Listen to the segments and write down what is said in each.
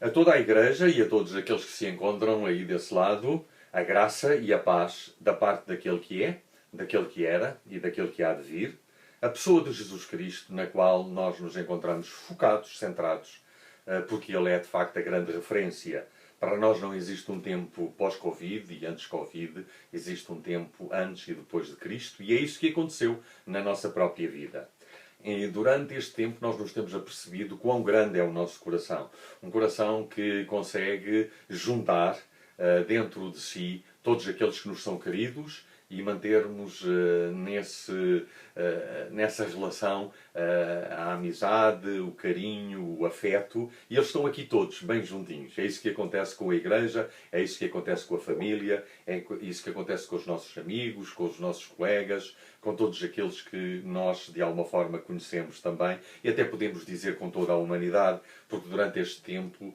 A toda a Igreja e a todos aqueles que se encontram aí desse lado, a graça e a paz da parte daquele que é, daquele que era e daquele que há de vir, a pessoa de Jesus Cristo, na qual nós nos encontramos focados, centrados, porque Ele é de facto a grande referência. Para nós não existe um tempo pós-Covid e antes-Covid, existe um tempo antes e depois de Cristo, e é isso que aconteceu na nossa própria vida. E durante este tempo nós nos temos apercebido quão grande é o nosso coração. Um coração que consegue juntar dentro de si todos aqueles que nos são queridos e mantermos nessa relação a amizade, o carinho, o afeto, e eles estão aqui todos, bem juntinhos. É isso que acontece com a Igreja, é isso que acontece com a família, é isso que acontece com os nossos amigos, com os nossos colegas, com todos aqueles que nós de alguma forma conhecemos também, e até podemos dizer com toda a humanidade, porque durante este tempo,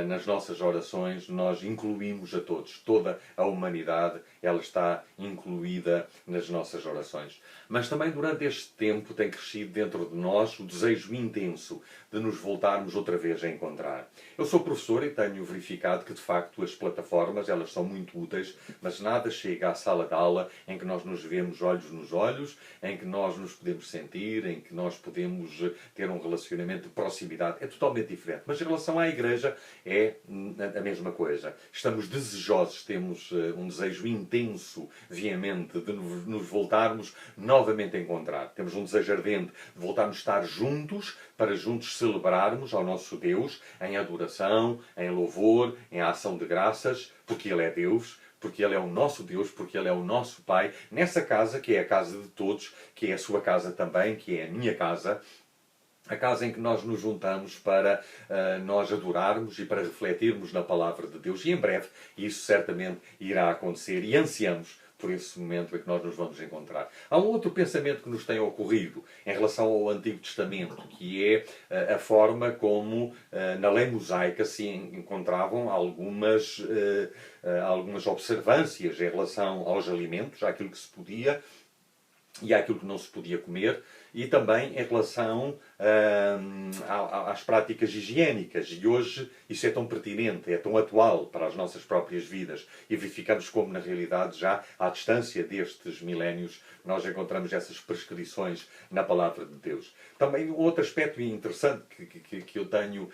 nas nossas orações, nós incluímos a todos, toda a humanidade, ela está incluída nas nossas orações. Mas também durante este tempo tem crescido dentro de nós o desejo intenso de nos voltarmos outra vez a encontrar. Eu sou professor e tenho verificado que de facto as plataformas elas são muito úteis, mas nada chega à sala de aula em que nós nos vemos olhos nos olhos, em que nós nos podemos sentir, em que nós podemos ter um relacionamento de proximidade. É totalmente diferente. Mas em relação à Igreja é a mesma coisa. Estamos desejosos, temos um desejo intenso, veemente, de nos voltarmos novamente a encontrar. Temos um desejo ardente de voltarmos a estar juntos, para juntos celebrarmos ao nosso Deus em adoração, em louvor, em ação de graças, porque Ele é Deus, porque Ele é o nosso Deus, porque Ele é o nosso Pai, nessa casa que é a casa de todos, que é a sua casa também, que é a minha casa, a casa em que nós nos juntamos para nós adorarmos e para refletirmos na palavra de Deus. E em breve isso certamente irá acontecer e ansiamos por esse momento em que nós nos vamos encontrar. Há um outro pensamento que nos tem ocorrido em relação ao Antigo Testamento, que é a forma como na lei mosaica se encontravam algumas observâncias em relação aos alimentos, àquilo que se podia e àquilo que não se podia comer, e também em relação às práticas higiênicas. E hoje isso é tão pertinente, é tão atual para as nossas próprias vidas. E verificamos como, na realidade, já à distância destes milénios, nós encontramos essas prescrições na palavra de Deus. Também outro aspecto interessante que eu tenho,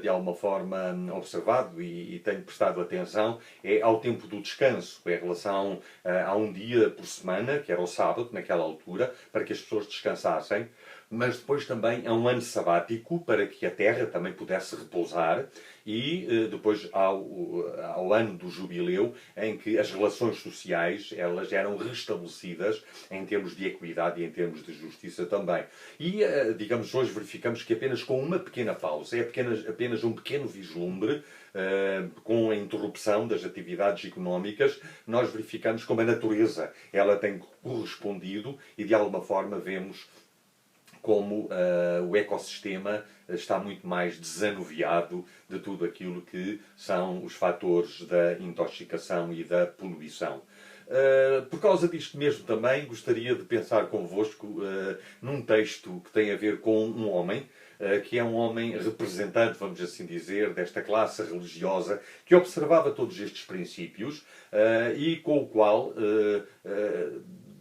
de alguma forma, observado e tenho prestado atenção é ao tempo do descanso, em relação a um dia por semana, que era o sábado, naquela altura, para que as pessoas descansassem, mas depois também a um ano sabático para que a terra também pudesse repousar e depois ao ano do jubileu em que as relações sociais elas eram restabelecidas em termos de equidade e em termos de justiça também. E, digamos, hoje verificamos que apenas com uma pequena pausa, é apenas um pequeno vislumbre, com a interrupção das atividades económicas, nós verificamos como a natureza ela tem correspondido e de alguma forma vemos como o ecossistema está muito mais desanuviado de tudo aquilo que são os fatores da intoxicação e da poluição. Por causa disto mesmo também gostaria de pensar convosco num texto que tem a ver com um homem, que é um homem representante, vamos assim dizer, desta classe religiosa, que observava todos estes princípios e com o qual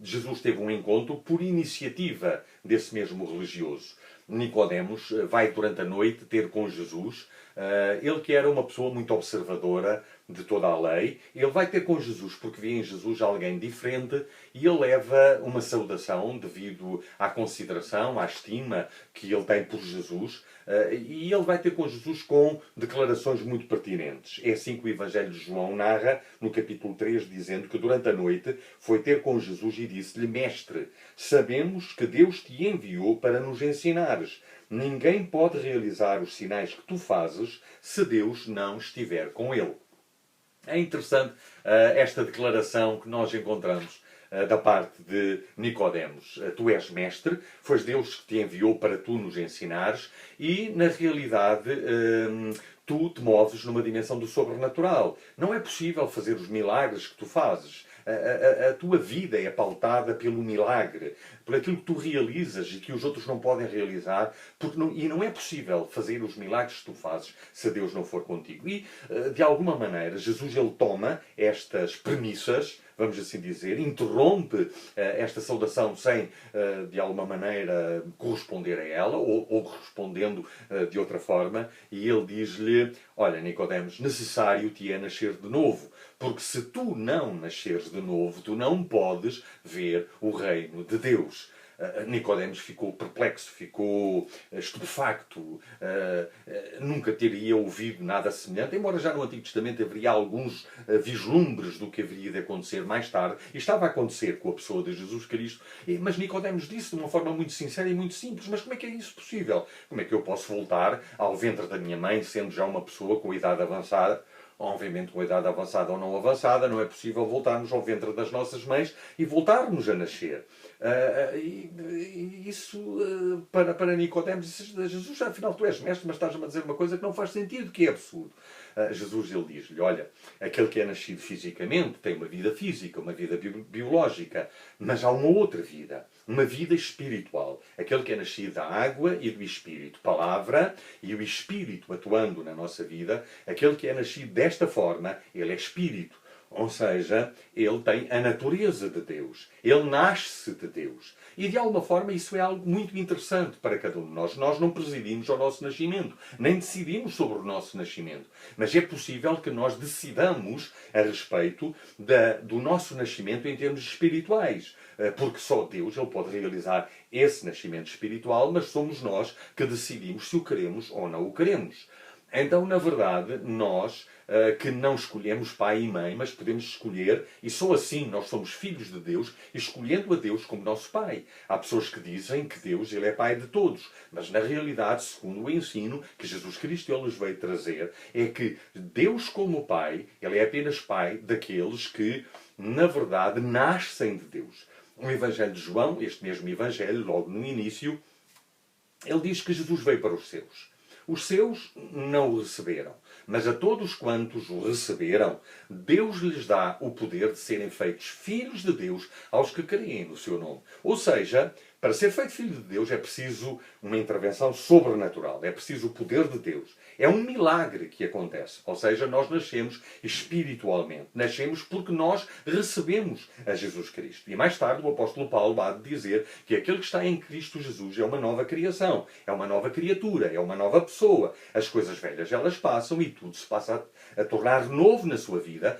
Jesus teve um encontro por iniciativa desse mesmo religioso. Nicodemos vai durante a noite ter com Jesus, ele que era uma pessoa muito observadora de toda a lei, ele vai ter com Jesus porque vê em Jesus alguém diferente e ele leva uma saudação devido à consideração, à estima que ele tem por Jesus, e ele vai ter com Jesus com declarações muito pertinentes. É assim que o Evangelho de João narra no capítulo 3, dizendo que durante a noite foi ter com Jesus e disse-lhe: Mestre, sabemos que Deus te enviou para nos ensinares. Ninguém pode realizar os sinais que tu fazes se Deus não estiver com ele. É interessante esta declaração que nós encontramos da parte de Nicodemos. Tu és mestre, foi Deus que te enviou para tu nos ensinares e, na realidade, tu te moves numa dimensão do sobrenatural. Não é possível fazer os milagres que tu fazes. A tua vida é pautada pelo milagre, por aquilo que tu realizas e que os outros não podem realizar, e não é possível fazer os milagres que tu fazes se Deus não for contigo. E, de alguma maneira, Jesus ele toma estas premissas, vamos assim dizer, interrompe esta saudação sem, de alguma maneira, corresponder a ela, ou respondendo de outra forma, e ele diz-lhe: olha, Nicodemos, necessário te é nascer de novo, porque se tu não nasceres de novo, tu não podes ver o reino de Deus. Nicodemos ficou perplexo, ficou estupefacto, nunca teria ouvido nada semelhante, embora já no Antigo Testamento haveria alguns vislumbres do que haveria de acontecer mais tarde, e estava a acontecer com a pessoa de Jesus Cristo, mas Nicodemos disse de uma forma muito sincera e muito simples: mas como é que é isso possível? Como é que eu posso voltar ao ventre da minha mãe, sendo já uma pessoa com idade avançada? Obviamente, com a idade avançada ou não avançada, não é possível voltarmos ao ventre das nossas mães e voltarmos a nascer. Isso, para Nicodemos, Jesus, afinal tu és mestre, mas estás-me a dizer uma coisa que não faz sentido, que é absurdo. Jesus ele diz-lhe: olha, aquele que é nascido fisicamente tem uma vida física, uma vida biológica, mas há uma outra vida, uma vida espiritual. Aquele que é nascido da água e do Espírito, palavra e o Espírito atuando na nossa vida, aquele que é nascido desta forma, ele é Espírito. Ou seja, ele tem a natureza de Deus. Ele nasce de Deus. E de alguma forma isso é algo muito interessante para cada um de nós. Nós não presidimos ao nosso nascimento, nem decidimos sobre o nosso nascimento. Mas é possível que nós decidamos a respeito do nosso nascimento em termos espirituais. Porque só Deus ele pode realizar esse nascimento espiritual, mas somos nós que decidimos se o queremos ou não o queremos. Então, na verdade, nós que não escolhemos pai e mãe, mas podemos escolher, e só assim nós somos filhos de Deus, escolhendo a Deus como nosso pai. Há pessoas que dizem que Deus ele é pai de todos, mas na realidade, segundo o ensino que Jesus Cristo ele nos veio trazer, é que Deus como pai, ele é apenas pai daqueles que, na verdade, nascem de Deus. O Evangelho de João, este mesmo Evangelho, logo no início, ele diz que Jesus veio para os seus. Os seus não o receberam, mas a todos quantos o receberam, Deus lhes dá o poder de serem feitos filhos de Deus aos que creem no seu nome. Ou seja, para ser feito filho de Deus é preciso uma intervenção sobrenatural, é preciso o poder de Deus. É um milagre que acontece, ou seja, nós nascemos espiritualmente. Nascemos porque nós recebemos a Jesus Cristo. E mais tarde o apóstolo Paulo há de dizer que aquele que está em Cristo Jesus é uma nova criação, é uma nova criatura, é uma nova pessoa. As coisas velhas elas passam e tudo se passa a tornar novo na sua vida.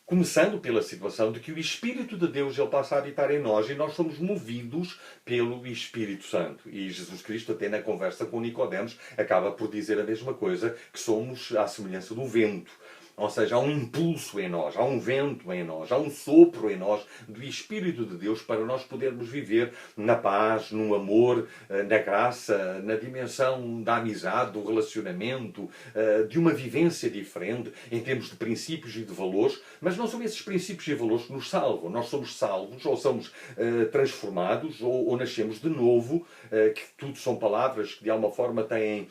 Começando pela situação de que o Espírito de Deus ele passa a habitar em nós e nós somos movidos pelo Espírito Santo. E Jesus Cristo, até na conversa com Nicodemos, acaba por dizer a mesma coisa, que somos à semelhança do vento. Ou seja, há um impulso em nós, há um vento em nós, há um sopro em nós do Espírito de Deus para nós podermos viver na paz, no amor, na graça, na dimensão da amizade, do relacionamento, de uma vivência diferente em termos de princípios e de valores, mas não são esses princípios e valores que nos salvam. Nós somos salvos, ou somos transformados, ou nascemos de novo, que tudo são palavras que de alguma forma têm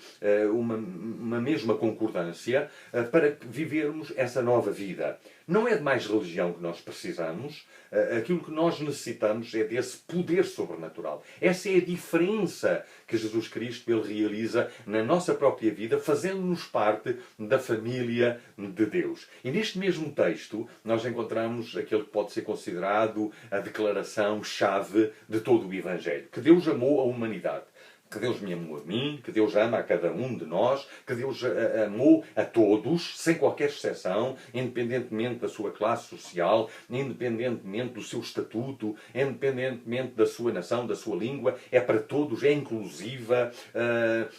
uma mesma concordância, para vivermos essa nova vida. Não é de mais religião que nós precisamos, aquilo que nós necessitamos é desse poder sobrenatural. Essa é a diferença que Jesus Cristo ele realiza na nossa própria vida, fazendo-nos parte da família de Deus. E neste mesmo texto nós encontramos aquele que pode ser considerado a declaração-chave de todo o Evangelho, que Deus amou a humanidade. Que Deus me amou a mim, que Deus ama a cada um de nós, que Deus amou a todos, sem qualquer exceção, independentemente da sua classe social, independentemente do seu estatuto, independentemente da sua nação, da sua língua, é para todos, é inclusiva,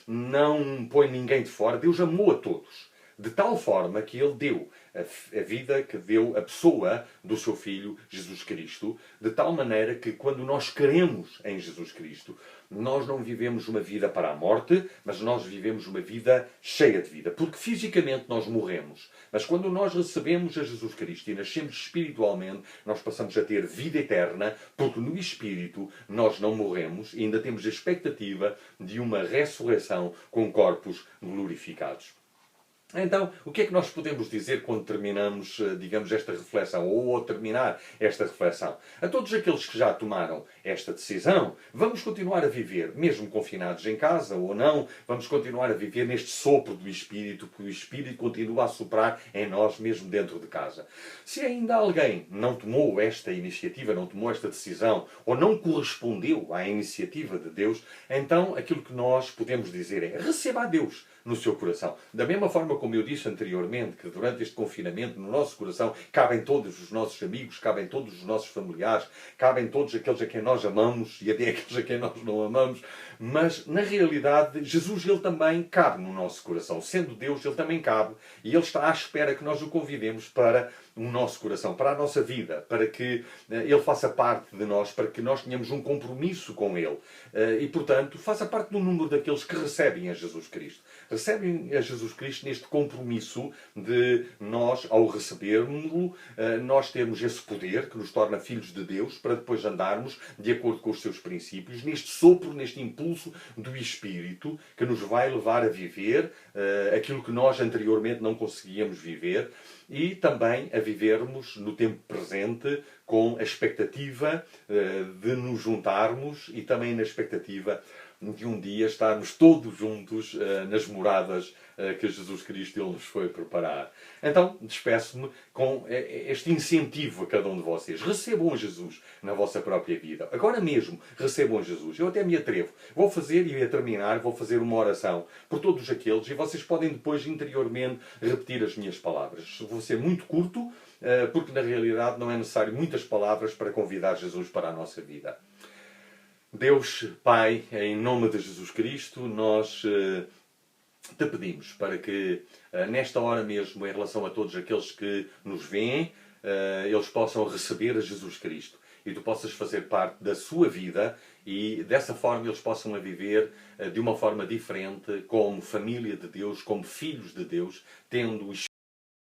não põe ninguém de fora. Deus amou a todos. De tal forma que Ele deu a vida, que deu a pessoa do seu Filho, Jesus Cristo, de tal maneira que quando nós queremos em Jesus Cristo, nós não vivemos uma vida para a morte, mas nós vivemos uma vida cheia de vida. Porque fisicamente nós morremos. Mas quando nós recebemos a Jesus Cristo e nascemos espiritualmente, nós passamos a ter vida eterna, porque no Espírito nós não morremos e ainda temos a expectativa de uma ressurreição com corpos glorificados. Então, o que é que nós podemos dizer quando terminamos, digamos, esta reflexão, ou ao terminar esta reflexão? A todos aqueles que já tomaram esta decisão, vamos continuar a viver, mesmo confinados em casa ou não, vamos continuar a viver neste sopro do Espírito, porque o Espírito continua a soprar em nós, mesmo dentro de casa. Se ainda alguém não tomou esta iniciativa, não tomou esta decisão, ou não correspondeu à iniciativa de Deus, então aquilo que nós podemos dizer é: receba a Deus no seu coração. Da mesma forma como eu disse anteriormente, que durante este confinamento, no nosso coração, cabem todos os nossos amigos, cabem todos os nossos familiares, cabem todos aqueles a quem nós amamos e até aqueles a quem nós não amamos, mas, na realidade, Jesus, ele também cabe no nosso coração. Sendo Deus, ele também cabe e ele está à espera que nós o convidemos para o nosso coração, para a nossa vida, para que ele faça parte de nós, para que nós tenhamos um compromisso com ele. E, portanto, faça parte do número daqueles que recebem a Jesus Cristo. Recebem a Jesus Cristo neste compromisso de nós, ao recebermos-lo, nós termos esse poder que nos torna filhos de Deus, para depois andarmos de acordo com os seus princípios, neste sopro, neste impulso do Espírito, que nos vai levar a viver aquilo que nós anteriormente não conseguíamos viver, e também a vivermos no tempo presente com a expectativa de nos juntarmos e também na expectativa de um dia estarmos todos juntos nas moradas que Jesus Cristo ele nos foi preparar. Então, despeço-me com este incentivo a cada um de vocês. Recebam a Jesus na vossa própria vida. Agora mesmo, recebam a Jesus. Eu até me atrevo. Vou fazer, e a terminar, vou fazer uma oração por todos aqueles, e vocês podem depois, interiormente, repetir as minhas palavras. Vou ser muito curto, porque na realidade não é necessário muitas palavras para convidar Jesus para a nossa vida. Deus, Pai, em nome de Jesus Cristo, nós te pedimos para que, nesta hora mesmo, em relação a todos aqueles que nos veem, eles possam receber a Jesus Cristo. E tu possas fazer parte da sua vida e, dessa forma, eles possam a viver de uma forma diferente, como família de Deus, como filhos de Deus, tendo o